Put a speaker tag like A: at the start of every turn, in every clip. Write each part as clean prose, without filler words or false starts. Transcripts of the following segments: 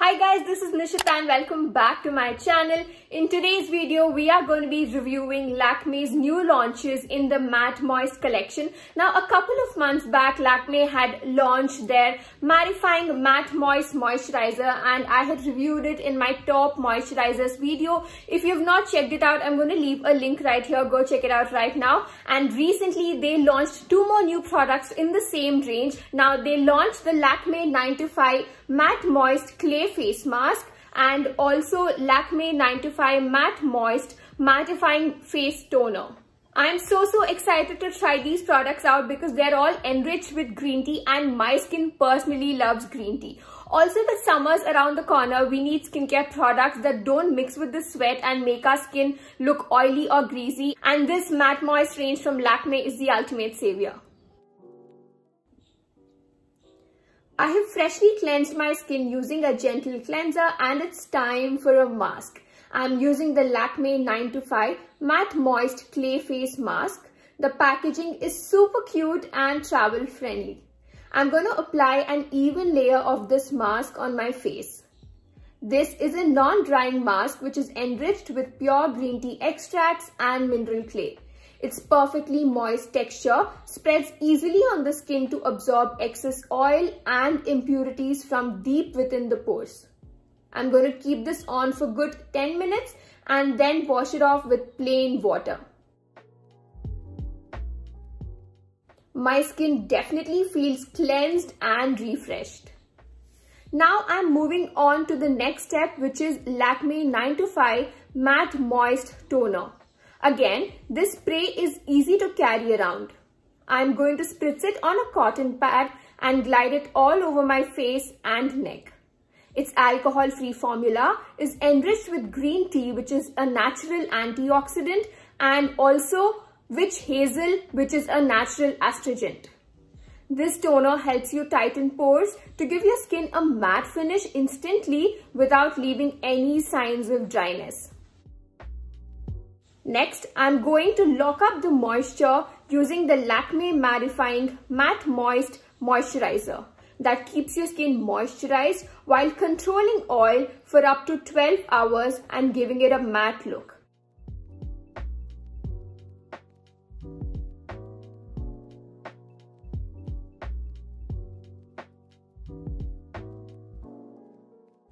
A: Hi guys, this is Nishitha and welcome back to my channel. In today's video, we are going to be reviewing Lakme's new launches in the Matte Moist collection. Now, a couple of months back, Lacme had launched their Mattifying Matte Moist Moisturizer and I had reviewed it in my top moisturizers video. If you've not checked it out, I'm going to leave a link right here. Go check it out right now. And recently, they launched two more new products in the same range. Now, they launched the Lacme 9 to 5 Matte Moist Clay Face Mask and also Lakme 9 to 5 Matte Moist Mattifying Face Toner. I'm so excited to try these products out because they're all enriched with green tea and my skin personally loves green tea. Also, the summer's around the corner, we need skincare products that don't mix with the sweat and make our skin look oily or greasy, and this Matte Moist range from Lacme is the ultimate savior. I have freshly cleansed my skin using a gentle cleanser and it's time for a mask. I'm using the Lakme 9 to 5 Matte Moist Clay Face Mask. The packaging is super cute and travel friendly. I'm going to apply an even layer of this mask on my face. This is a non-drying mask which is enriched with pure green tea extracts and mineral clay. Its perfectly moist texture spreads easily on the skin to absorb excess oil and impurities from deep within the pores. I'm going to keep this on for good 10 minutes and then wash it off with plain water. My skin definitely feels cleansed and refreshed. Now I'm moving on to the next step, which is Lakme 9 to 5 Matte Moist Toner. Again, this spray is easy to carry around. I'm going to spritz it on a cotton pad and glide it all over my face and neck. Its alcohol-free formula is enriched with green tea, which is a natural antioxidant, and also witch hazel, which is a natural astringent. This toner helps you tighten pores to give your skin a matte finish instantly without leaving any signs of dryness. Next, I'm going to lock up the moisture using the Lakme Mattifying Matte Moist Moisturizer that keeps your skin moisturized while controlling oil for up to 12 hours and giving it a matte look.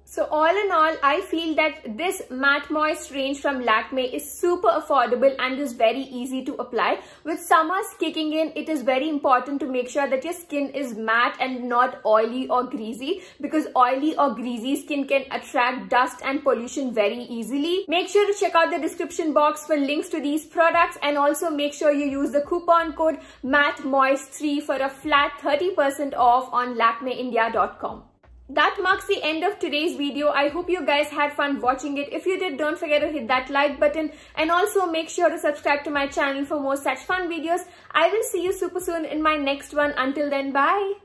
A: So all in all, I feel that this Matte Moist range from Lacme is super affordable and is very easy to apply. With summers kicking in, it is very important to make sure that your skin is matte and not oily or greasy, because oily or greasy skin can attract dust and pollution very easily. Make sure to check out the description box for links to these products, and also make sure you use the coupon code MATTEMOIST3 for a flat 30% off on LacmeIndia.com. That marks the end of today's video. I hope you guys had fun watching it. If you did, don't forget to hit that like button and also make sure to subscribe to my channel for more such fun videos. I will see you super soon in my next one. Until then, bye.